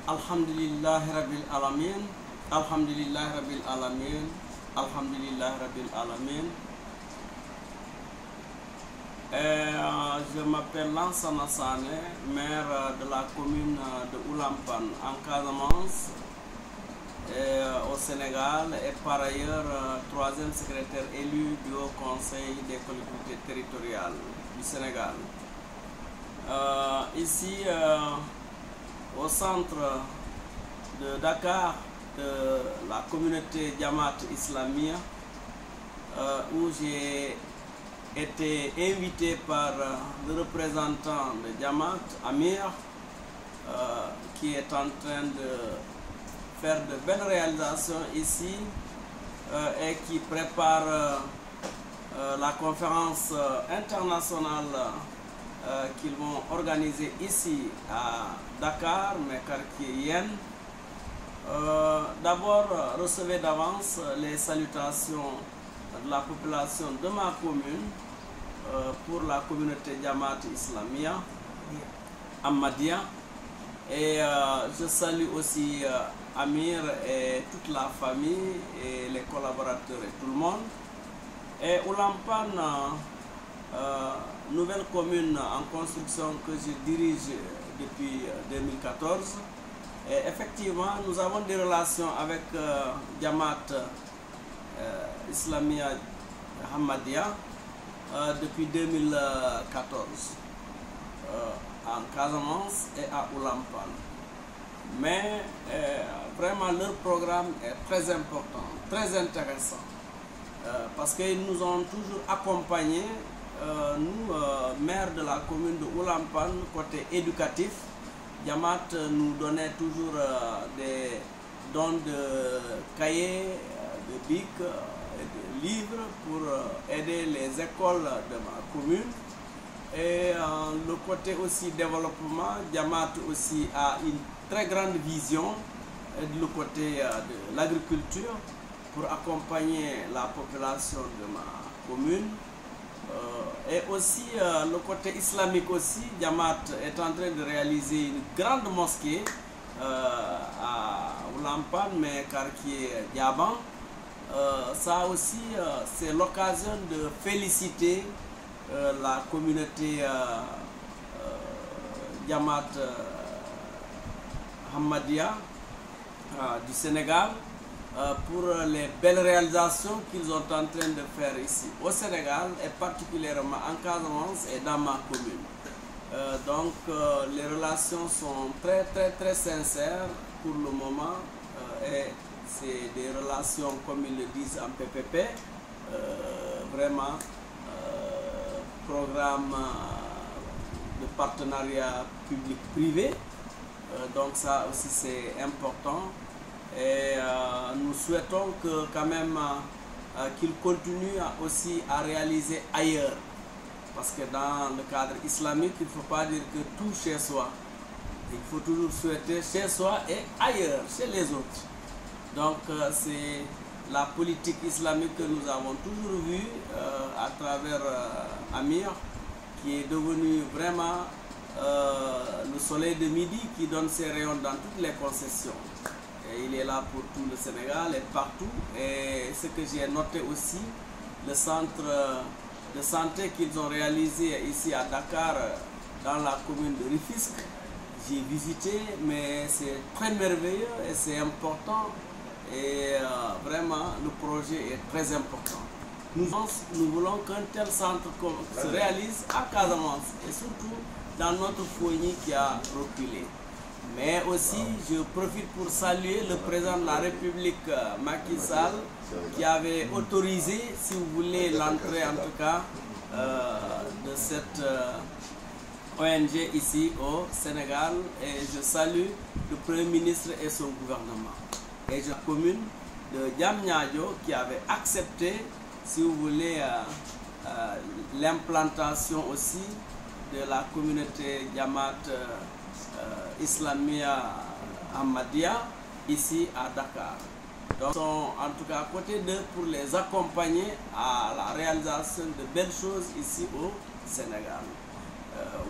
Alhamdulillahi Rabbil Alamin, Alhamdulillahi Rabbil Alamin, Alhamdulillahi Rabbil Alamin. Je m'appelle Lansana Sané, maire de la commune de Oulampan en Casamance au Sénégal et par ailleurs troisième secrétaire élu du Haut Conseil des collectivités territoriales du Sénégal. Ici au centre de Dakar de la communauté Jamaat Islamia où j'ai été invité par le représentant de Jamaat, Amir, qui est en train de faire de belles réalisations ici et qui prépare la conférence internationale qu'ils vont organiser ici à Dakar, mais quartier Yen. D'abord, recevez d'avance les salutations de la population de ma commune pour la communauté Jamaat Islamia, Ahmadiyya. Et je salue aussi Amir et toute la famille et les collaborateurs et tout le monde. Et Oulampan, nouvelle commune en construction que je dirige depuis 2014. Et effectivement, nous avons des relations avec Jamaat Islamia Ahmadiyya depuis 2014 en Casamance et à Oulampan. Mais vraiment leur programme est très important, très intéressant parce qu'ils nous ont toujours accompagnés, nous maires de la commune de Oulampan, côté éducatif. Jamaat nous donnait toujours des dons de cahiers, de bics et de livres pour aider les écoles de ma commune. Et le côté aussi développement, Jamaat aussi a une très grande vision du côté de l'agriculture pour accompagner la population de ma commune. Et aussi le côté islamique aussi, Jamaat est en train de réaliser une grande mosquée à Oulampan, mais quartier Diaban. Ça aussi, c'est l'occasion de féliciter la communauté Jamaat Ahmadiyya du Sénégal pour les belles réalisations qu'ils sont en train de faire ici au Sénégal et particulièrement en Casamance et dans ma commune. Donc les relations sont très sincères pour le moment et c'est des relations, comme ils le disent, en PPP, vraiment programme de partenariat public-privé. Donc ça aussi c'est important. Et nous souhaitons que quand même qu'ils continuent aussi à réaliser ailleurs. Parce que dans le cadre islamique, il ne faut pas dire que tout chez soi. Il faut toujours souhaiter chez soi et ailleurs, chez les autres. Donc c'est la politique islamique que nous avons toujours vue à travers Amir, qui est devenu vraiment le soleil de midi qui donne ses rayons dans toutes les concessions. Et il est là pour tout le Sénégal et partout. Et ce que j'ai noté aussi, le centre de santé qu'ils ont réalisé ici à Dakar, dans la commune de Rufisque, j'ai visité, mais c'est très merveilleux et c'est important. Et vraiment, le projet est très important. Nous voulons qu'un tel centre se réalise à Casamance et surtout dans notre foyer qui a reculé. Mais aussi, je profite pour saluer le président de la République, Macky Sall, qui avait autorisé, si vous voulez, l'entrée en tout cas de cette ONG ici au Sénégal. Et je salue le Premier ministre et son gouvernement. Et la commune de Diamniadio qui avait accepté, si vous voulez, l'implantation aussi de la communauté Jamaat Islamia Ahmadiyya ici à Dakar. Donc, ils sont en tout cas à côté d'eux pour les accompagner à la réalisation de belles choses ici au Sénégal.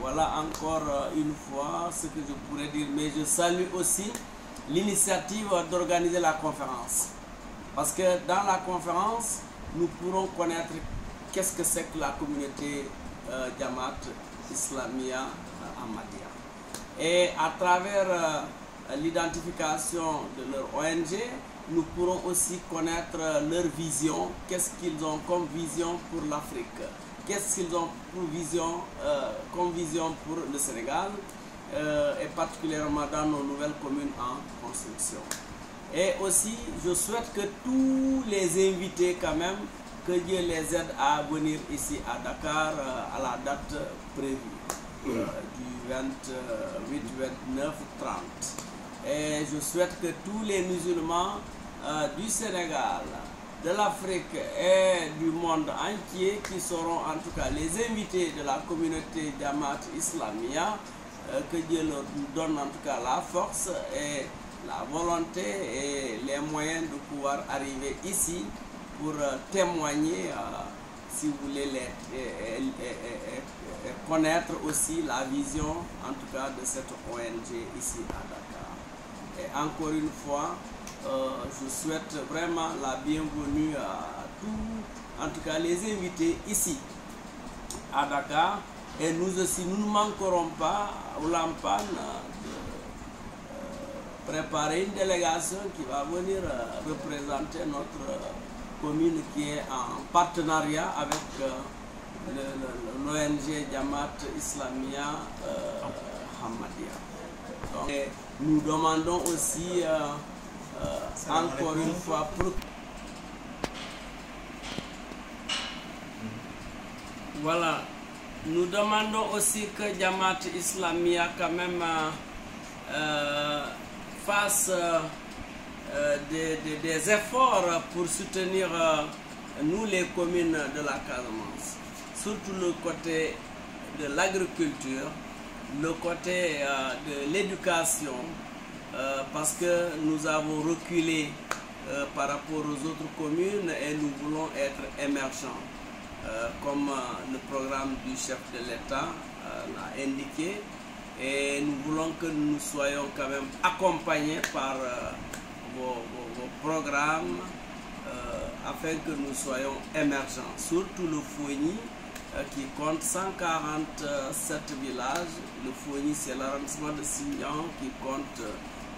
voilà encore une fois ce que je pourrais dire, mais je salue aussi l'initiative d'organiser la conférence. Parce que dans la conférence, nous pourrons connaître qu'est-ce que c'est que la communauté Jamaat Islamia Ahmadiyya. Et à travers l'identification de leur ONG, nous pourrons aussi connaître leur vision, qu'est-ce qu'ils ont comme vision pour l'Afrique, qu'est-ce qu'ils ont pour vision, comme vision pour le Sénégal, et particulièrement dans nos nouvelles communes en construction. Et aussi, je souhaite que tous les invités quand même, que Dieu les aide à venir ici à Dakar à la date prévue, du 28, 29, 30. Et je souhaite que tous les musulmans du Sénégal, de l'Afrique et du monde entier qui seront en tout cas les invités de la communauté Jamaat Islamia, que Dieu leur donne en tout cas la force et la volonté et les moyens de pouvoir arriver ici pour témoigner, si vous voulez, connaître aussi la vision en tout cas de cette ONG ici à Dakar. Et encore une fois, je souhaite vraiment la bienvenue à tous, en tout cas les invités ici à Dakar. Et nous aussi, nous ne manquerons pas au Lampan de préparer une délégation qui va venir représenter notre commune qui est en partenariat avec l'ONG Jamaat Islamia Ahmadiyya. Donc, nous demandons aussi encore une fois pour... Voilà, nous demandons aussi que Jamaat Islamia quand même fasse des efforts pour soutenir nous les communes de la Casamance, surtout le côté de l'agriculture, le côté de l'éducation, parce que nous avons reculé par rapport aux autres communes et nous voulons être émergents, comme le programme du chef de l'État l'a indiqué, et nous voulons que nous soyons quand même accompagnés par vos programmes afin que nous soyons émergents, surtout le Foueni qui compte 147 villages. Le Foueni, c'est l'arrondissement de Sindian qui compte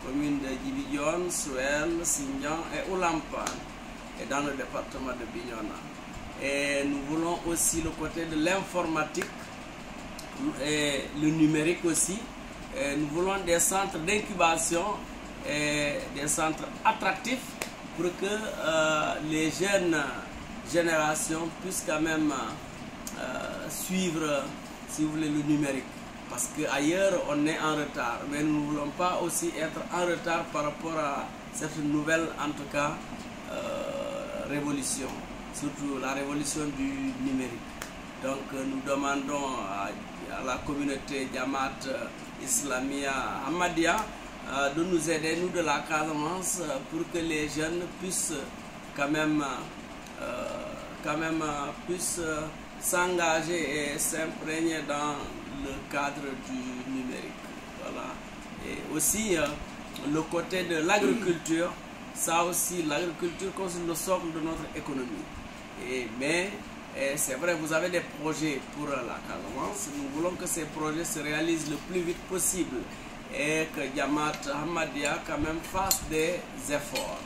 communes de Djibidione, Souel, Sindian et Oulampan, et dans le département de Bignona. Et nous voulons aussi le côté de l'informatique et le numérique aussi. Et nous voulons des centres d'incubation et des centres attractifs pour que les jeunes générations puissent quand même suivre, si vous voulez, le numérique. Parce qu'ailleurs, on est en retard. Mais nous ne voulons pas aussi être en retard par rapport à cette nouvelle, en tout cas, révolution. Surtout la révolution du numérique. Donc nous demandons à la communauté Jamaat Islamia Ahmadiyya de nous aider, nous de la Casamance, pour que les jeunes puissent quand même puissent s'engager et s'imprégner dans le cadre du numérique. Voilà. Et aussi le côté de l'agriculture, ça aussi, l'agriculture constitue le socle de notre économie. Mais c'est vrai, vous avez des projets pour la Casamance. Nous voulons que ces projets se réalisent le plus vite possible et que Jamaat Ahmadiyya quand même fasse des efforts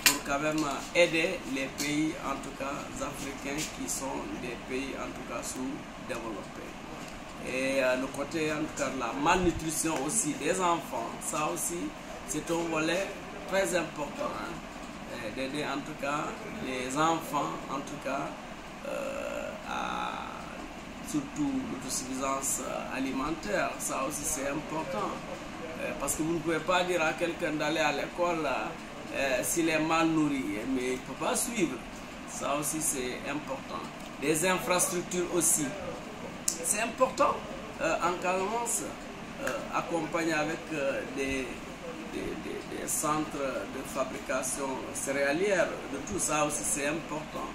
pour quand même aider les pays, en tout cas africains, qui sont des pays en tout cas sous-développés. Et le côté en tout cas de la malnutrition aussi des enfants, ça aussi c'est un volet très important, hein, d'aider en tout cas les enfants en tout cas à surtout l'autosuffisance alimentaire. Ça aussi c'est important, parce que vous ne pouvez pas dire à quelqu'un d'aller à l'école s'il est mal nourri, mais il ne peut pas suivre. Ça aussi c'est important. Les infrastructures aussi, c'est important. En Casamance, accompagner avec des centres de fabrication céréalière, de tout ça aussi c'est important.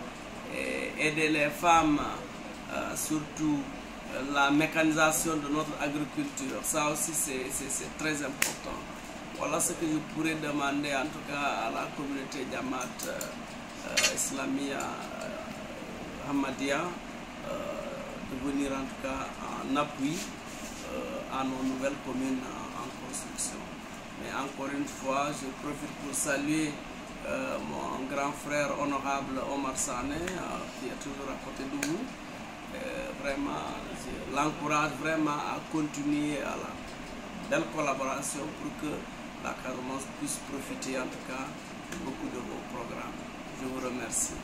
Et aider les femmes, surtout la mécanisation de notre agriculture. Ça aussi, c'est très important. Voilà ce que je pourrais demander en tout cas à la communauté Jamaat Islamia Ahmadiyya de venir en tout cas en appui à nos nouvelles communes en construction. Mais encore une fois, je profite pour saluer mon grand frère honorable Omar Sané qui est toujours à côté de vous. Vraiment, je l'encourage vraiment à continuer à la belle collaboration pour que la Casamance puisse profiter en tout cas beaucoup de vos programmes. Je vous remercie.